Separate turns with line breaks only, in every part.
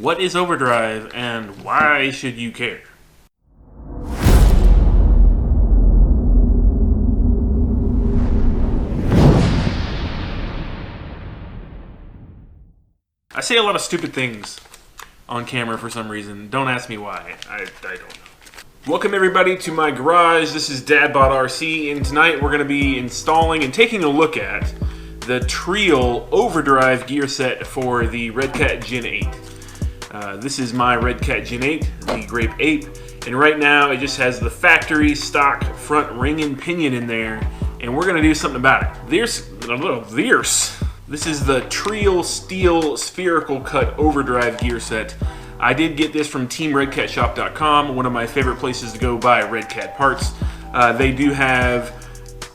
What is overdrive and why should you care? I say a lot of stupid things on camera for some reason. Don't ask me why. I don't know. Welcome everybody to my garage. This is Dadbot RC, and tonight we're going to be installing and taking a look at the Treal OVERDRIVE gear set for the Redcat Gen 8. This is my Redcat Gen 8, the Grape Ape, and right now it just has the factory stock front ring and pinion in there, and we're going to do something about it. This is the Treal Steel Spherical Cut Overdrive gear set. I did get this from TeamRedcatShop.com, one of my favorite places to go buy Redcat parts. They do have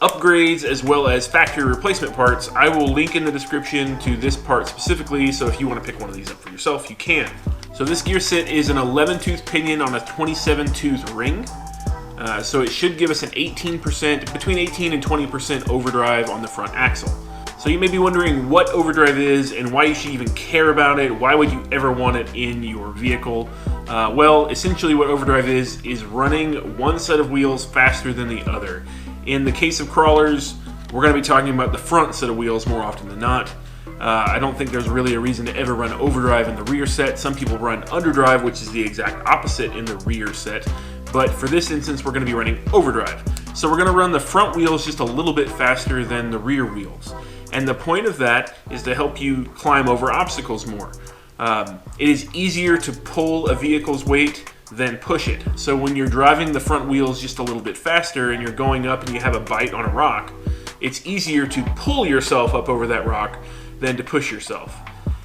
upgrades as well as factory replacement parts. I will link in the description to this part specifically, so if you want to pick one of these up for yourself, you can. So this gear set is an 11-tooth pinion on a 27-tooth ring. So it should give us an 18%, between 18 and 20% overdrive on the front axle. So you may be wondering what overdrive is and why you should even care about it. Why would you ever want it in your vehicle? Well, essentially what overdrive is running one set of wheels faster than the other. In the case of crawlers, we're going to be talking about the front set of wheels more often than not. I don't think there's really a reason to ever run overdrive in the rear set. Some people run underdrive, which is the exact opposite in the rear set. But for this instance, we're going to be running overdrive. So we're going to run the front wheels just a little bit faster than the rear wheels. And the point of that is to help you climb over obstacles more. It is easier to pull a vehicle's weight than push it. So when you're driving the front wheels just a little bit faster and you're going up and you have a bite on a rock, it's easier to pull yourself up over that rock than to push yourself.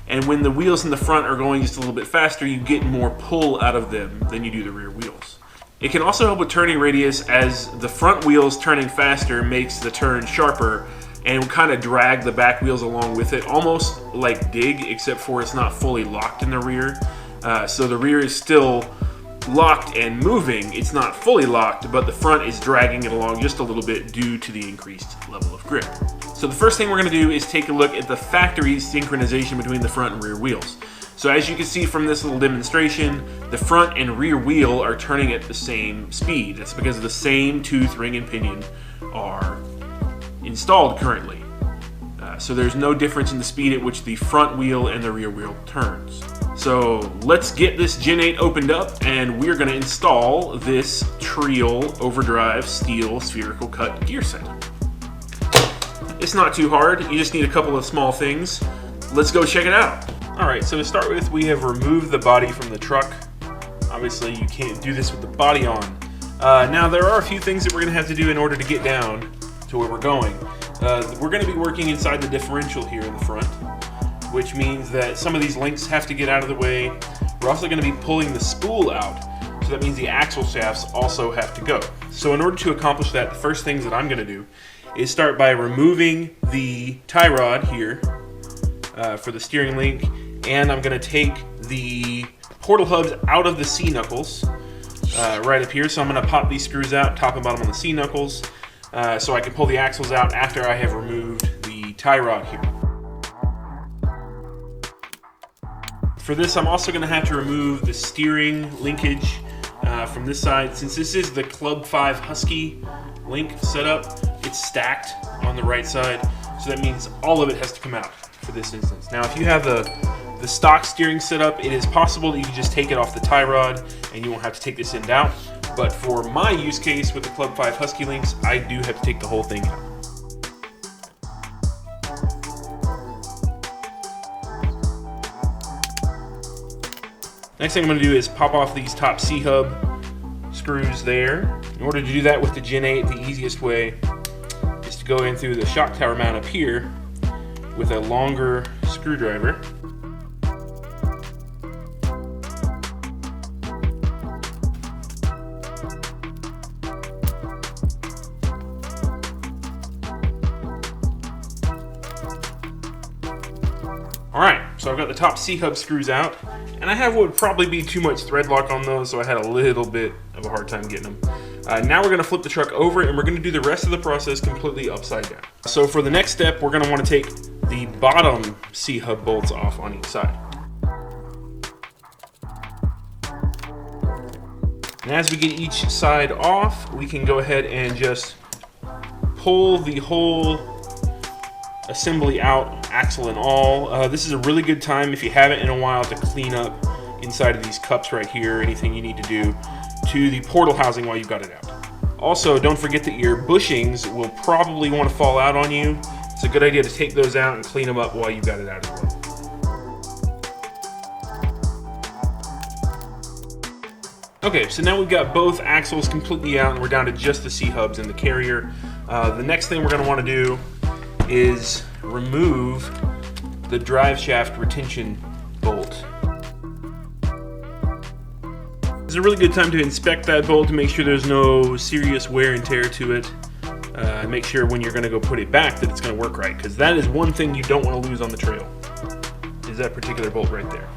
And when the wheels in the front are going just a little bit faster, you get more pull out of them than you do the rear wheels. It can also help with turning radius, as the front wheels turning faster makes the turn sharper and kind of drag the back wheels along with it, almost like dig, except for it's not fully locked in the rear. So the rear is still locked and moving. It's not fully locked, but the front is dragging it along just a little bit due to the increased level of grip. So the first thing we're going to do is take a look at the factory synchronization between the front and rear wheels. So as you can see from this little demonstration, the front and rear wheel are turning at the same speed. That's because the same tooth, ring, and pinion are installed currently. So there's no difference in the speed at which the front wheel and the rear wheel turns. So let's get this Gen 8 opened up, and we're going to install this Treal OVERDRIVE Steel Spherical Cut gear set. It's not too hard. You just need a couple of small things. Let's go check it out. Alright, so to start with, we have removed the body from the truck. Obviously you can't do this with the body on. Now there are a few things that we're going to have to do in order to get down to where we're going. We're going to be working inside the differential here in the front, which means that some of these links have to get out of the way. We're also going to be pulling the spool out, so that means the axle shafts also have to go. So in order to accomplish that, the first things that I'm going to do is start by removing the tie rod here for the steering link, and I'm going to take the portal hubs out of the C-knuckles right up here. So I'm going to pop these screws out, top and bottom on the C-knuckles, so I can pull the axles out after I have removed the tie rod here. For this, I'm also going to have to remove the steering linkage from this side. Since this is the Club 5 Husky link setup, it's stacked on the right side, so that means all of it has to come out for this instance. Now if you have the stock steering setup, it is possible that you can just take it off the tie rod and you won't have to take this end out. But for my use case with the Club 5 Husky links, I do have to take the whole thing out. Next thing I'm going to do is pop off these top C-hub screws there. In order to do that with the Gen 8, the easiest way is to go in through the shock tower mount up here with a longer screwdriver. Alright, so I've got the top C-hub screws out, and I have what would probably be too much thread lock on those, so I had a little bit of a hard time getting them. Now we're going to flip the truck over, and we're going to do the rest of the process completely upside down. So for the next step, we're going to want to take the bottom C-hub bolts off on each side. And as we get each side off, we can go ahead and just pull the whole assembly out, axle and all. This is a really good time, if you haven't in a while, to clean up inside of these cups right here, anything you need to do to the portal housing while you've got it out. Also, don't forget that your bushings will probably want to fall out on you. It's a good idea to take those out and clean them up while you've got it out as well. Okay, so now we've got both axles completely out and we're down to just the C-hubs in the carrier. The next thing we're going to want to do is remove the drive shaft retention bolt. It's a really good time to inspect that bolt to make sure there's no serious wear and tear to it. Make sure when you're going to go put it back that it's going to work right, because that is one thing you don't want to lose on the trail, is that particular bolt right there.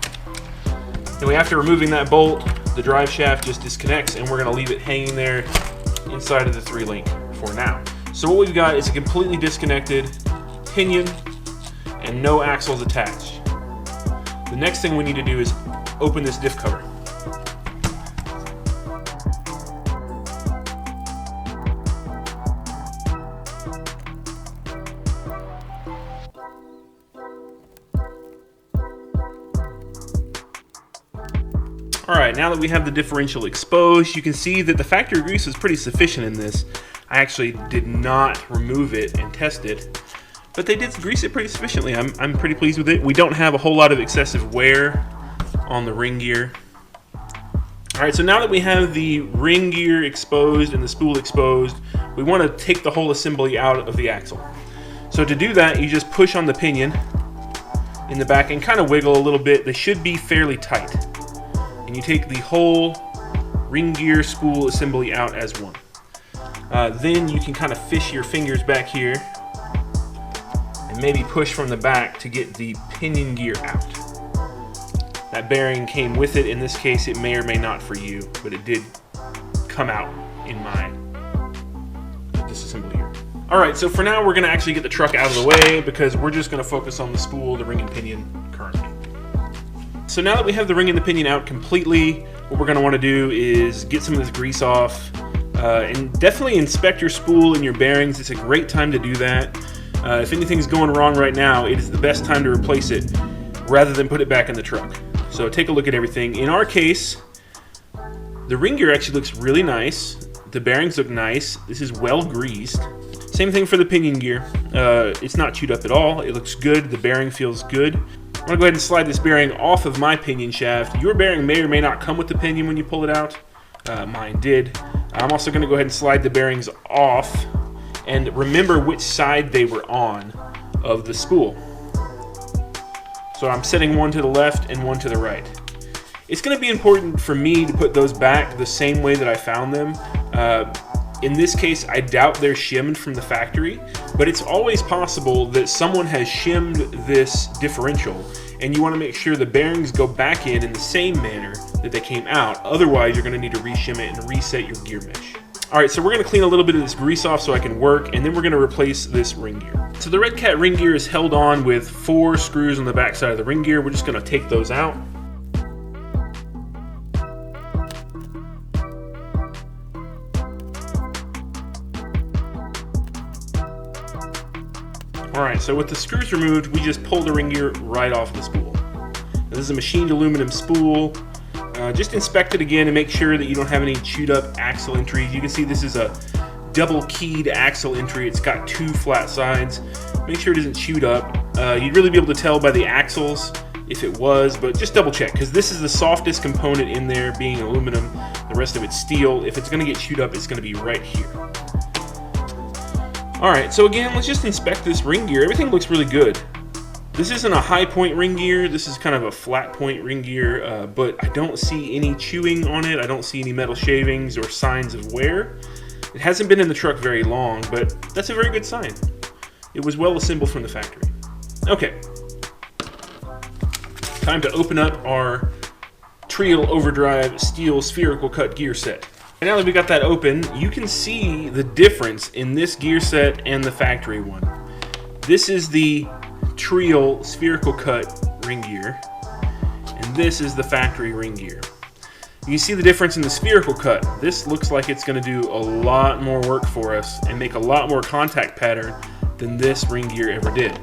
Anyway, after removing that bolt, the drive shaft just disconnects and we're going to leave it hanging there inside of the 3-link for now. So what we've got is a completely disconnected pinion and no axles attached. The next thing we need to do is open this diff cover. Alright, now that we have the differential exposed, you can see that the factory grease is pretty sufficient in this. I actually did not remove it and test it, but they did grease it pretty sufficiently. I'm pretty pleased with it. We don't have a whole lot of excessive wear on the ring gear. Alright, so now that we have the ring gear exposed and the spool exposed, we want to take the whole assembly out of the axle. So to do that, you just push on the pinion in the back and kind of wiggle a little bit. They should be fairly tight. And you take the whole ring gear spool assembly out as one. Then you can kind of fish your fingers back here and maybe push from the back to get the pinion gear out. That bearing came with it. In this case, it may or may not for you, but it did come out in my disassembly here. Alright, so for now we're going to actually get the truck out of the way because we're just going to focus on the spool, the ring and pinion currently. So now that we have the ring and the pinion out completely, what we're going to want to do is get some of this grease off and definitely inspect your spool and your bearings. It's a great time to do that. If anything's going wrong right now, it is the best time to replace it rather than put it back in the truck. So take a look at everything. In our case, the ring gear actually looks really nice. The bearings look nice. This is well greased. Same thing for the pinion gear. It's not chewed up at all. It looks good. The bearing feels good. I'm going to go ahead and slide this bearing off of my pinion shaft. Your bearing may or may not come with the pinion when you pull it out. Mine did. I'm also going to go ahead and slide the bearings off and remember which side they were on of the spool. So I'm setting one to the left and one to the right. It's going to be important for me to put those back the same way that I found them. In this case, I doubt they're shimmed from the factory, but it's always possible that someone has shimmed this differential, and you want to make sure the bearings go back in the same manner that they came out. Otherwise, you're going to need to reshim it and reset your gear mesh. Alright, so we're going to clean a little bit of this grease off so I can work, and then we're going to replace this ring gear. So the Redcat ring gear is held on with 4 screws on the back side of the ring gear. We're just going to take those out. Alright, so with the screws removed, we just pull the ring gear right off the spool. Now, this is a machined aluminum spool. Just inspect it again and make sure that you don't have any chewed up axle entries. You can see this is a double keyed axle entry. It's got 2 flat sides. Make sure it isn't chewed up. You'd really be able to tell by the axles if it was, but just double check because this is the softest component in there, being aluminum. The rest of it's steel. If it's going to get chewed up, it's going to be right here. Alright, so again, let's just inspect this ring gear. Everything looks really good. This isn't a high point ring gear, this is kind of a flat point ring gear, but I don't see any chewing on it, I don't see any metal shavings or signs of wear. It hasn't been in the truck very long, but that's a very good sign. It was well assembled from the factory. Okay. Time to open up our Treal OVERDRIVE steel spherical cut gear set. And now that we got that open, you can see the difference in this gear set and the factory one. This is the Treal spherical cut ring gear, and this is the factory ring gear. You see the difference in the spherical cut. This looks like it's going to do a lot more work for us and make a lot more contact pattern than this ring gear ever did.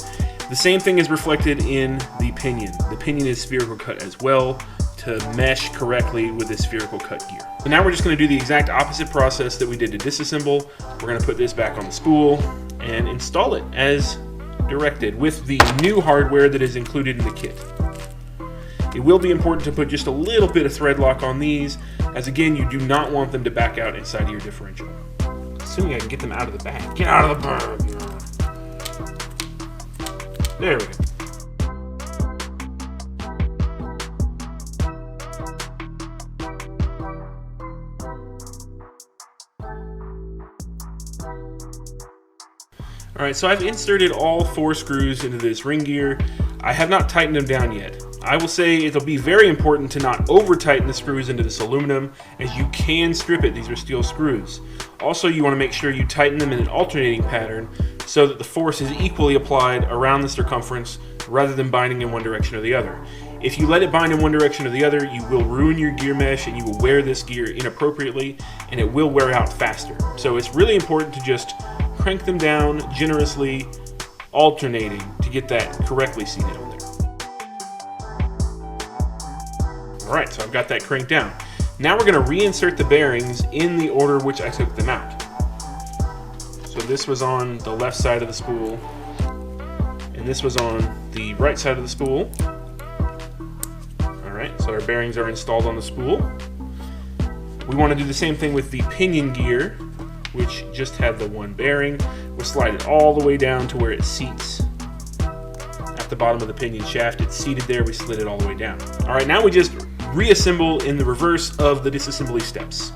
The same thing is reflected in the pinion. The pinion is spherical cut as well to mesh correctly with this spherical cut gear. So now we're just going to do the exact opposite process that we did to disassemble. We're going to put this back on the spool and install it as directed with the new hardware that is included in the kit. It will be important to put just a little bit of thread lock on these, as again, you do not want them to back out inside of your differential. Assuming I can get them out of the bag. Get out of the bag! There we go. Alright, so I've inserted all 4 screws into this ring gear. I have not tightened them down yet. I will say it'll be very important to not over tighten the screws into this aluminum, as you can strip it. These are steel screws. Also, you want to make sure you tighten them in an alternating pattern so that the force is equally applied around the circumference rather than binding in one direction or the other. If you let it bind in one direction or the other, you will ruin your gear mesh and you will wear this gear inappropriately and it will wear out faster. So it's really important to just crank them down generously, alternating to get that correctly seated on there. Alright, so I've got that cranked down. Now we're going to reinsert the bearings in the order which I took them out. So this was on the left side of the spool, and this was on the right side of the spool. Alright, so our bearings are installed on the spool. We want to do the same thing with the pinion gear, which just had the one bearing. We'll slide it all the way down to where it seats at the bottom of the pinion shaft. It's seated there, we slid it all the way down. Alright, now we just reassemble in the reverse of the disassembly steps.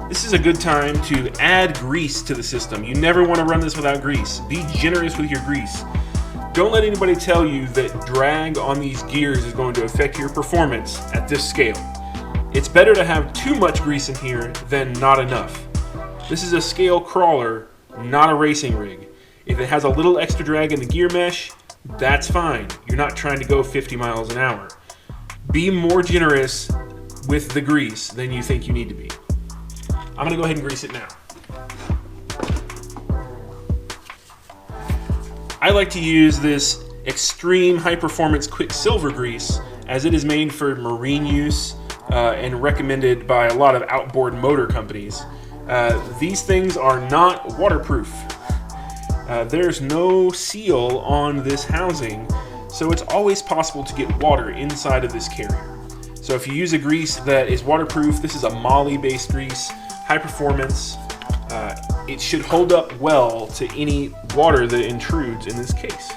This is a good time to add grease to the system. You never want to run this without grease. Be generous with your grease. Don't let anybody tell you that drag on these gears is going to affect your performance at this scale. It's better to have too much grease in here than not enough. This is a scale crawler, not a racing rig. If it has a little extra drag in the gear mesh, that's fine. You're not trying to go 50 miles an hour. Be more generous with the grease than you think you need to be. I'm gonna go ahead and grease it now. I like to use this extreme high performance Quicksilver grease, as it is made for marine use and recommended by a lot of outboard motor companies. These things are not waterproof. There's no seal on this housing, so it's always possible to get water inside of this carrier. So if you use a grease that is waterproof, this is a moly based grease, high performance, it should hold up well to any water that intrudes in this case.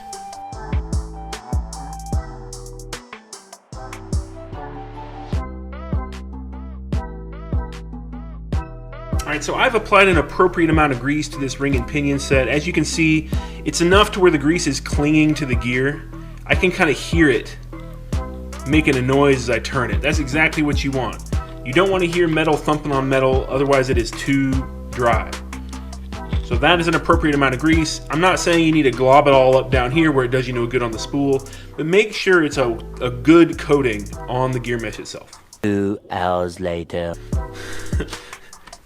Alright, so I've applied an appropriate amount of grease to this ring and pinion set. As you can see, it's enough to where the grease is clinging to the gear. I can kind of hear it making a noise as I turn it. That's exactly what you want. You don't want to hear metal thumping on metal, otherwise it is too dry. So that is an appropriate amount of grease. I'm not saying you need to glob it all up down here where it does you no good on the spool, but make sure it's a good coating on the gear mesh itself.
2 hours later.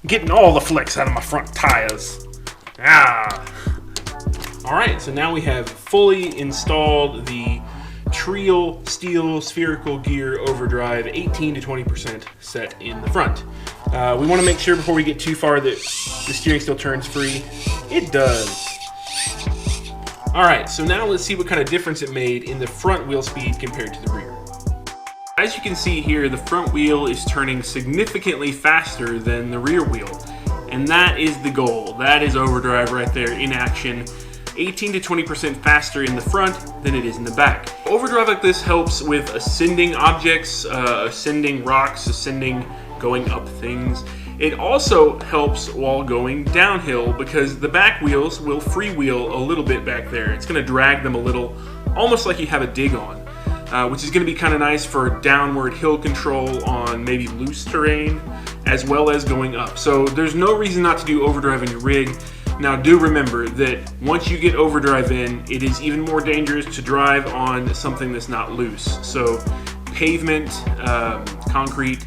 Getting all the flex out of my front tires. Alright, so now we have fully installed the Treal steel spherical gear overdrive 18 to 20% set in the front. We want to make sure before we get too far that the steering still turns free. It does. Alright, so now let's see what kind of difference it made in the front wheel speed compared to the rear. As you can see here, the front wheel is turning significantly faster than the rear wheel, and that is the goal. That is overdrive right there in action. 18 to 20% faster in the front than it is in the back. Overdrive like this helps with ascending objects, ascending rocks, going up things. It also helps while going downhill because the back wheels will freewheel a little bit back there. It's going to drag them a little, almost like you have a dig on, which is going to be kind of nice for downward hill control on maybe loose terrain, as well as going up. So there's no reason not to do overdrive in your rig. Now do remember that once you get overdrive in, it is even more dangerous to drive on something that's not loose. So pavement, concrete,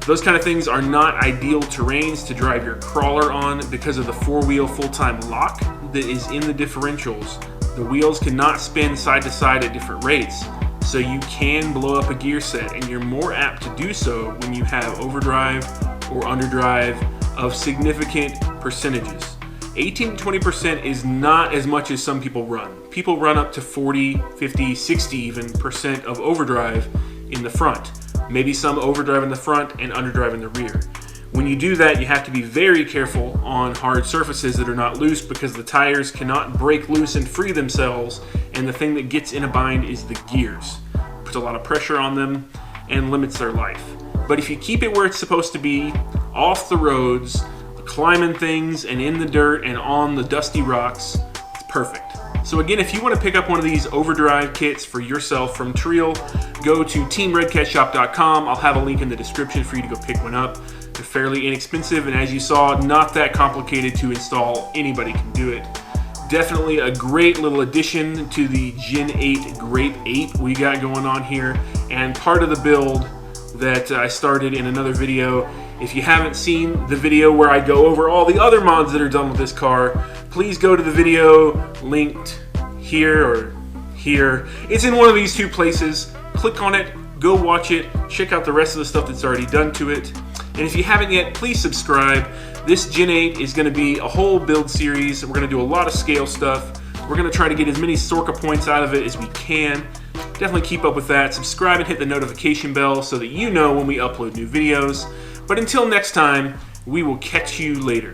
those kind of things are not ideal terrains to drive your crawler on because of the four-wheel full-time lock that is in the differentials. The wheels cannot spin side to side at different rates, so you can blow up a gear set, and you're more apt to do so when you have overdrive or underdrive of significant percentages. 18 to 20% is not as much as some people run. People run up to 40, 50, 60 even % of overdrive in the front. Maybe some overdrive in the front and underdrive in the rear. When you do that, you have to be very careful on hard surfaces that are not loose because the tires cannot break loose and free themselves, and the thing that gets in a bind is the gears. Puts a lot of pressure on them and limits their life. But if you keep it where it's supposed to be, off the roads, climbing things and in the dirt and on the dusty rocks, it's perfect. So again, if you want to pick up one of these overdrive kits for yourself from Treal, go to teamredcatshop.com. I'll have a link in the description for you to go pick one up. They're fairly inexpensive, and as you saw, not that complicated to install. Anybody can do it. Definitely a great little addition to the Gen 8 Grape 8 we got going on here, and part of the build that I started in another video. If you haven't seen the video where I go over all the other mods that are done with this car, please go to the video linked here or here. It's in one of these two places. Click on it, go watch it, check out the rest of the stuff that's already done to it. And if you haven't yet, please subscribe. This Gen 8 is going to be a whole build series. We're going to do a lot of scale stuff. We're going to try to get as many Sorka points out of it as we can. Definitely keep up with that. Subscribe and hit the notification bell so that you know when we upload new videos. But until next time, we will catch you later.